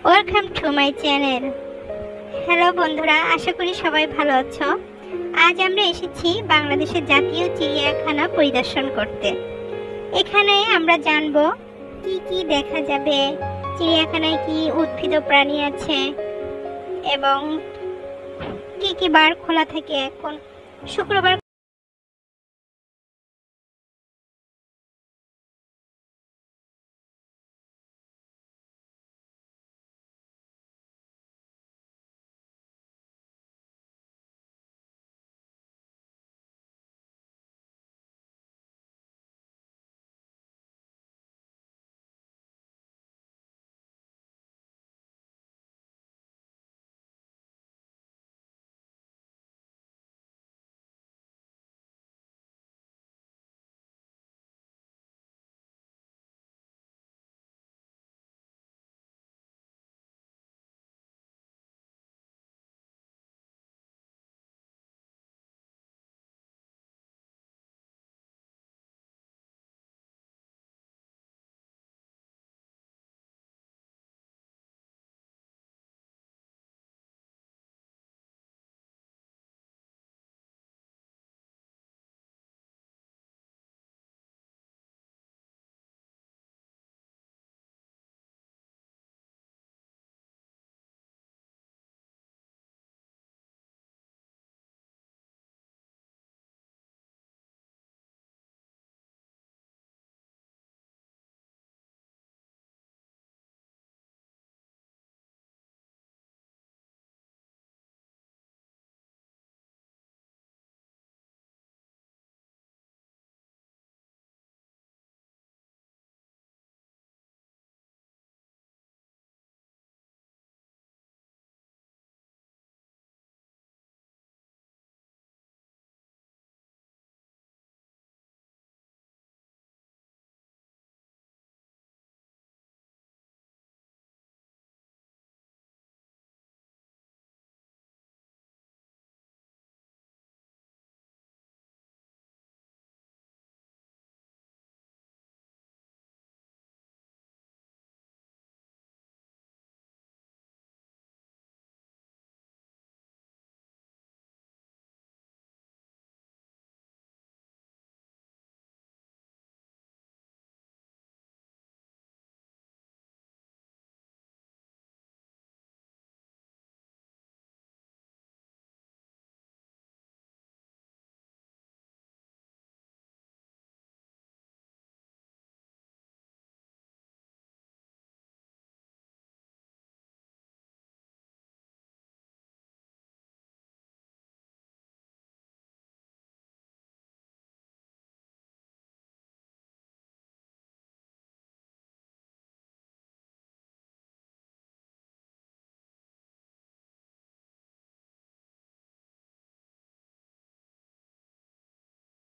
Welcome to my channel. Hello বন্ধুরা, আশা করি সবাই ভালো আছো। আজ আমরা এসেছি বাংলাদেশের জাতীয় চিড়িয়াখানা পরিদর্শন করতে। এখানে আমরা জানবো কি কি দেখা যাবে, চিড়িয়াখানায় কি উদ্ভিদ প্রাণী আছে এবং কি কি বার খোলা থাকে। এখন শুক্রবার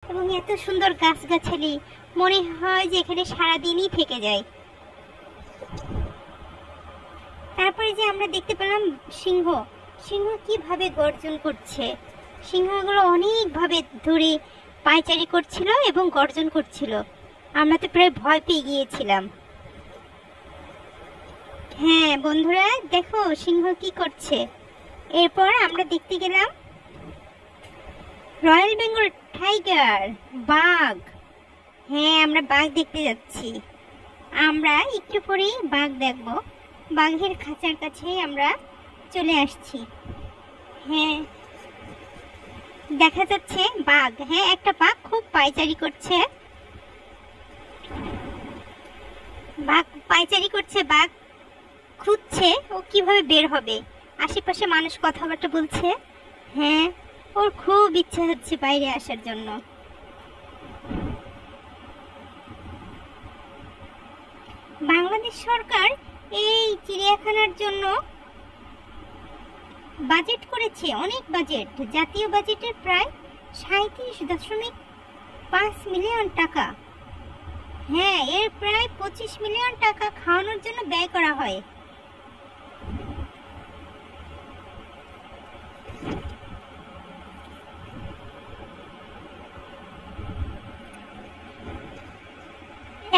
এবং এত সুন্দর গাছগাছালি, মনে হয় যে এখানে সারাদিনই থেকে যায়। তারপরে যে আমরা দেখতে পেলাম সিংহ সিংহ কিভাবে গর্জন করছে। সিংহগুলো অনেকভাবে ধরে পায়চারি করছিল এবং গর্জন করছিল। আমরা তো প্রায় ভয় পেয়ে গিয়েছিলাম। হ্যাঁ বন্ধুরা, দেখো সিংহ কি করছে। এরপর আমরা দেখতে গেলাম রয়্যাল বেঙ্গল টাইগার, বাঘ। হ্যাঁ, আমরা বাঘ দেখতে যাচ্ছি। আমরা একটু পরেই বাঘ দেখব। বাঘের খাঁচার কাছেই আমরা চলে আসছি। হ্যাঁ, দেখা যাচ্ছে বাঘ। হ্যাঁ, একটা বাঘ খুব পায়চারি করছে। বাঘ খুঁজছে ও কিভাবে বের হবে। আশেপাশে মানুষ কথাবার্তা বলছে। হ্যাঁ, ওর খুব ইচ্ছা হচ্ছে বাইরে আসার জন্য। বাংলাদেশ সরকার এই চিড়িয়াখানার জন্য বাজেট করেছে, অনেক বাজেট। জাতীয় বাজেটের প্রায় 37.5 মিলিয়ন টাকা। হ্যাঁ, এর প্রায় 25 মিলিয়ন টাকা খাওয়ানোর জন্য ব্যয় করা হয়।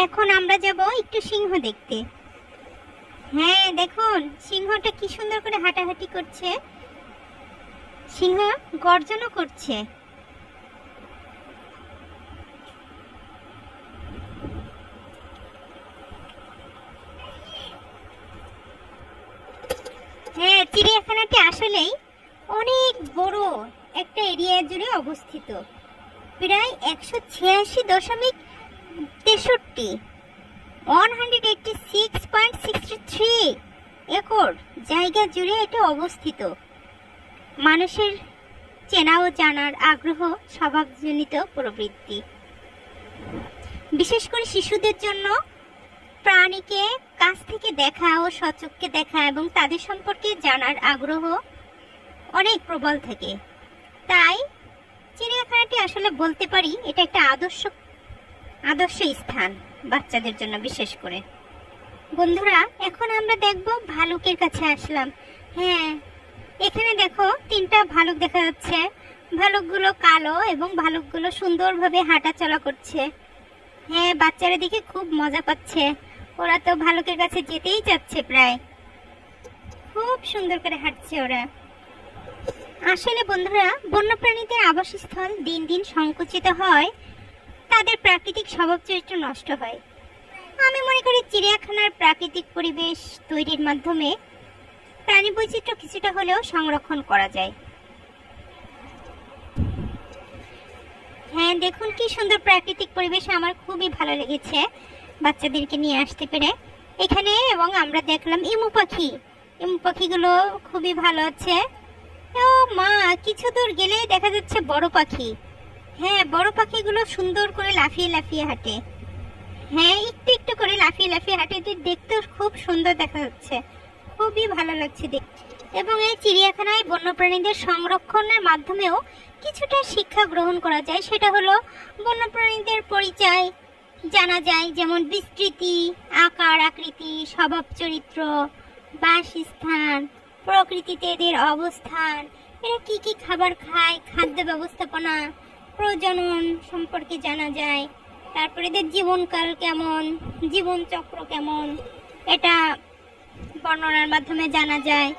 এখন আমরা যাব একটু সিংহ দেখতে। হ্যাঁ দেখুন, সিংহটা কি সুন্দর করে হাঁটাহাঁটি করছে, সিংহ গর্জনও করছে। হ্যাঁ, চিড়িয়াখানাটি আসলেই অনেক বড় একটা এরিয়া জুড়ে অবস্থিত। প্রায় 186.63 186.63 একর জায়গা জুড়ে এটা অবস্থিত। মানুষের চেনা ও জানার আগ্রহ স্বভাবজনিত প্রবৃত্তি, বিশেষ করে শিশুদের জন্য প্রাণীকে কাছ থেকে দেখা ও সচক্ষে দেখা এবং তাদের সম্পর্কে জানার আগ্রহ অনেক প্রবল থাকে। তাই চিড়িয়াখানাটি আসলে বলতে পারি এটা একটা আদর্শ স্থান বাচ্চাদের জন্য বিশেষ করে। বন্ধুরা, এখন আমরা দেখব ভালুকের কাছে আসলাম। হ্যাঁ, এখানে দেখো 3টা ভালুক দেখা যাচ্ছে। ভালুকগুলো কালো এবং ভালুকগুলো সুন্দরভাবে হাঁটা চলা করছে। হ্যাঁ, বাচ্চারা দেখে খুব মজা পাচ্ছে। ওরা তো ভালুকের কাছে যেতেই চাচ্ছে, প্রায় খুব সুন্দর করে হাঁটছে ওরা। আসলে বন্ধুরা, বন্যপ্রাণীদের আবাসস্থল দিন দিন সংকুচিত হয়, তাদের প্রাকৃতিক স্বভাব চরিত্র নষ্ট হয়। আমি মনে করি চিড়িয়াখানার প্রাকৃতিক পরিবেশ তৈরির মাধ্যমে প্রাণী বৈচিত্র্য কিছুটা হলেও সংরক্ষণ করা যায়। হ্যাঁ দেখুন, কি সুন্দর প্রাকৃতিক পরিবেশ, আমার খুবই ভালো লেগেছে বাচ্চাদেরকে নিয়ে আসতে পেরে এখানে। এবং আমরা দেখলাম ইমু পাখিগুলো খুবই ভালো আছে। ও মা, কিছু দূর গেলে দেখা যাচ্ছে বড় পাখি। হ্যাঁ, বড় পাখিগুলো সুন্দর করে লাফিয়ে লাফিয়ে হাঁটে। হ্যাঁ, একটু একটু করে লাফিয়ে লাফিয়ে হাঁটে, দেখতেও খুব সুন্দর দেখা যাচ্ছে, খুবই ভালো লাগছে দেখতে। এবং এই চিড়িয়াখানায় বন্যপ্রাণীদের সংরক্ষণের মাধ্যমেও কিছুটা শিক্ষা গ্রহণ করা যায়। সেটা হলো বন্যপ্রাণীদের পরিচয় জানা যায়, যেমন বিস্তৃতি, আকার আকৃতি, স্বভাব চরিত্র, বাসস্থান, প্রকৃতিতে এদের অবস্থান, এরা কি কি খাবার খায়, খাদ্য ব্যবস্থাপনা, প্রজনন সম্পর্কে জানা যায়। তারপরে এদের জীবনকাল কেমন, জীবন চক্র কেমন, এটা বর্ণনার মাধ্যমে জানা যায়।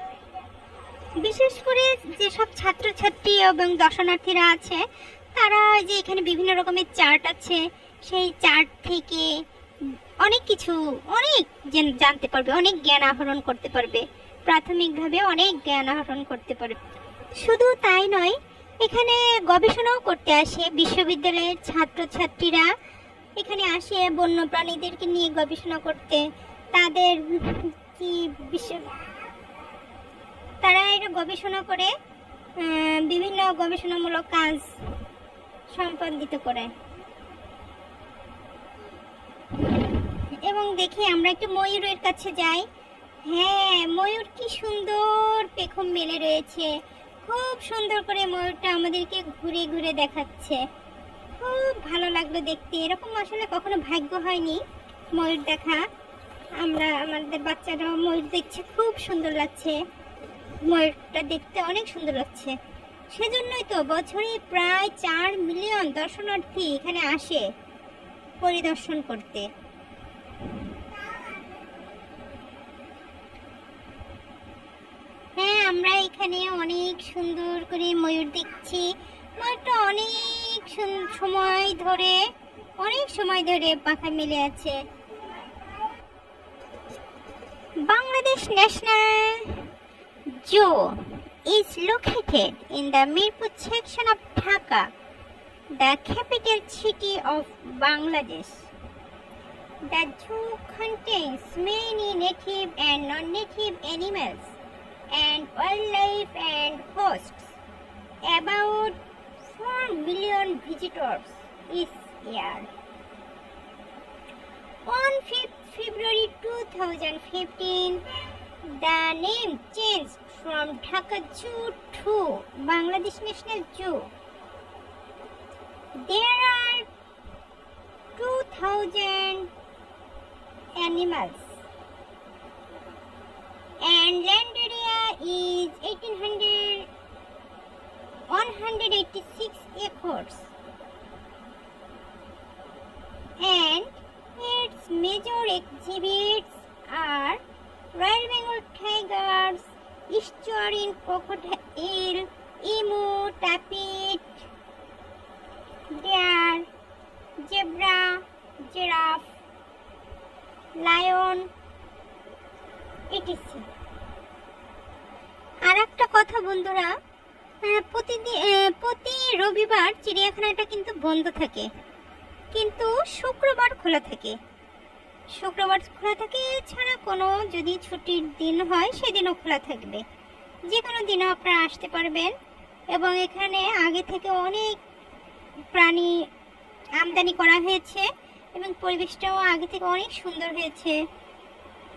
বিশেষ করে যেসব ছাত্রছাত্রী এবং দর্শনার্থীরা আছে, তারা যে এখানে বিভিন্ন রকমের চার্ট আছে, সেই চার্ট থেকে অনেক কিছু জানতে পারবে, অনেক জ্ঞান আহরণ করতে পারবে, প্রাথমিকভাবে অনেক জ্ঞান আহরণ করতে পারবে। শুধু তাই নয়, এখানে গবেষণাও করতে আসে বিশ্ববিদ্যালয়ের ছাত্রছাত্রীরা। এখানে আসে বন্যপ্রাণীদেরকে নিয়ে গবেষণা করতে। তাদের কি তারা এটা গবেষণা করে বিভিন্ন গবেষণামূলক কাজ সম্পাদিত করে। এবং দেখি আমরা একটু ময়ূরের কাছে যাই। হ্যাঁ, ময়ূর কি সুন্দর পেখম মেলে রয়েছে, খুব সুন্দর করে ময়ূরটা আমাদেরকে ঘুরে ঘুরে দেখাচ্ছে। খুব ভালো লাগলো দেখতে, এরকম আসলে কখনো ভাগ্য হয়নি ময়ূর দেখা। আমাদের বাচ্চারাও ময়ূর দেখছে, খুব সুন্দর লাগছে, ময়ূরটা দেখতে অনেক সুন্দর লাগছে। সেজন্যই তো বছরে প্রায় 4 মিলিয়ন দর্শনার্থী এখানে আসে পরিদর্শন করতে। হ্যাঁ, আমরা এখানে অনেক সুন্দর করে ময়ূর দেখছি। ময়ূরটা অনেক সময় ধরে পাখা মেলে আছে। Bangladesh National Zoo is located in the Mirpur section of Dhaka, the capital city of Bangladesh. The zoo contains many native and non-native animals and wildlife and hosts about 4 million visitors each year. On 5th February 2015, the name changed from Dhaka Zoo to Bangladesh National Zoo. There are 2,000 animals and land area is 186 acres, and its major exhibits are royal Bengal tigers, estuarine crocodile, emu, tapir, deer, zebra, giraffe, lion, etc. আর একটা কথা বন্ধুরা, প্রতি রবিবার চিড়িয়াখানাটা কিন্তু বন্ধ থাকে, কিন্তু শুক্রবার খোলা থাকে। শুক্রবার খোলা থাকে, এছাড়া কোনো যদি ছুটির দিন হয় সেদিনও খোলা থাকবে। যে কোনো দিনও আপনারা আসতে পারবেন। এবং এখানে আগে থেকে অনেক প্রাণী আমদানি করা হয়েছে এবং পরিবেশটাও আগে থেকে অনেক সুন্দর হয়েছে।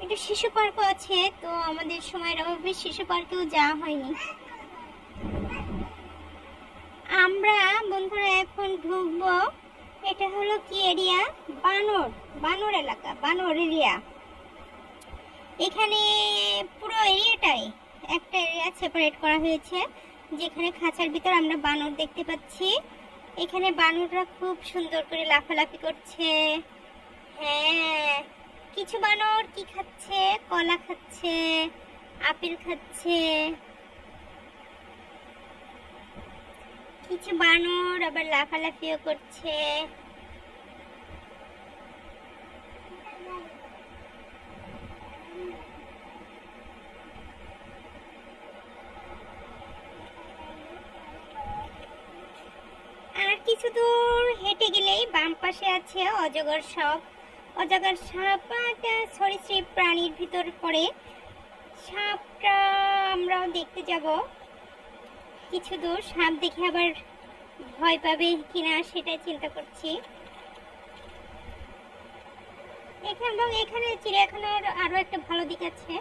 একটু শিশু পার্কও আছে, তো আমাদের সময়ের অভাবে শিশু পার্কেও যাওয়া হয়নি। আমরা বন্ধুরা এখন ঢুকবো, এটা হলো কি এরিয়া, বানর এলাকা, বানর এরিয়া। এখানে পুরো এরিয়াটাই একটা এরিয়া সেপারেট করা হয়েছে, যেখানে খাঁচার ভিতর আমরা বানর দেখতে পাচ্ছি। এখানে বানররা খুব সুন্দর করে লাফালাফি করছে। হ্যাঁ, কিছু বানর কি খাচ্ছে, কলা খাচ্ছে, আপেল খাচ্ছে। কিছু বানর আবার লাফালাফিও করছে। আর কিছু দূর হেঁটে গেলেই বাম পাশে আছে অজগর সাপ। অজগর সাপ একটা সরীসৃপ প্রাণীর ভিতর পড়ে। সাপটা আমরাও দেখতে যাব। কিছু দূর সাপ দেখে আবার ভয় পাবে কিনা সেটাই চিন্তা করছি। এখানে চিড়িয়াখানার আরো একটা ভালো দিক আছে,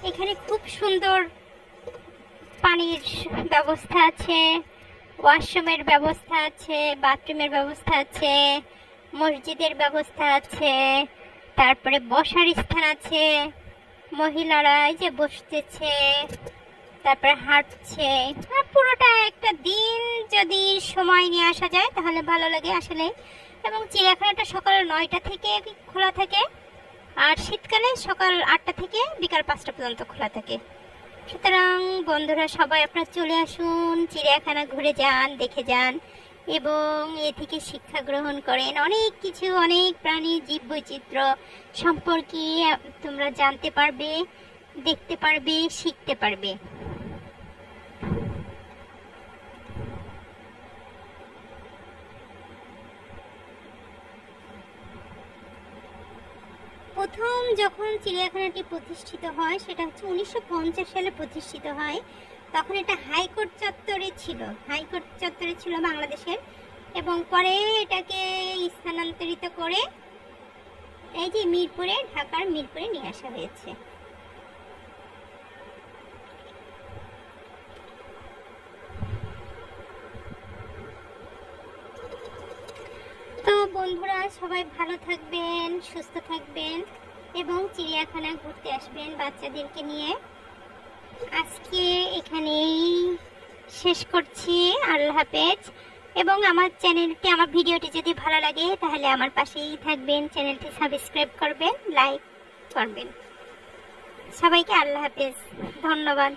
এখানে খুব সুন্দর পানির ব্যবস্থা আছে, ওয়াশরুমের ব্যবস্থা আছে, বাথরুমের ব্যবস্থা আছে, মসজিদের ব্যবস্থা আছে, তারপরে বসার স্থান আছে, মহিলারা এই যে বসতেছে, তারপরে হাঁটছে। পুরোটা একটা দিন যদি সময় নিয়ে আসা যায় তাহলে ভালো লাগে আসলে। এবং চিড়িয়াখানাটা সকাল 9টা থেকে খোলা থাকে, আর শীতকালে সকাল 8টা থেকে বিকাল 5টা পর্যন্ত খোলা থাকে। সুতরাং বন্ধুরা সবাই আপনারা চলে আসুন, চিড়িয়াখানা ঘুরে যান, দেখে যান এবং এ থেকে শিক্ষা গ্রহণ করেন। অনেক কিছু, অনেক প্রাণী, জীব বৈচিত্র্য সম্পর্কে তোমরা জানতে পারবে, দেখতে পারবে, শিখতে পারবে। প্রথম যখন চিড়িয়াখানাটি প্রতিষ্ঠিত হয় সেটা হচ্ছে 1950 সালে প্রতিষ্ঠিত হয়। তখন এটা হাইকোর্ট চত্বরে ছিল বাংলাদেশের, এবং পরে এটাকে স্থানান্তরিত করে এই যে মিরপুরে, ঢাকার মিরপুরে নিয়ে আসা হয়েছে। তো বন্ধুরা সবাই ভালো থাকবেন, সুস্থ থাকবেন এবং চিড়িয়াখানা ঘুরতে আসবেন বাচ্চাদেরকে নিয়ে। আজকে এখানেই শেষ করছি, আল্লাহ হাফেজ। এবং আমার ভিডিওটি যদি ভালো লাগে তাহলে আমার পাশেই থাকবেন, চ্যানেলটি সাবস্ক্রাইব করবেন, লাইক করবেন। সবাইকে আল্লাহ হাফেজ, ধন্যবাদ।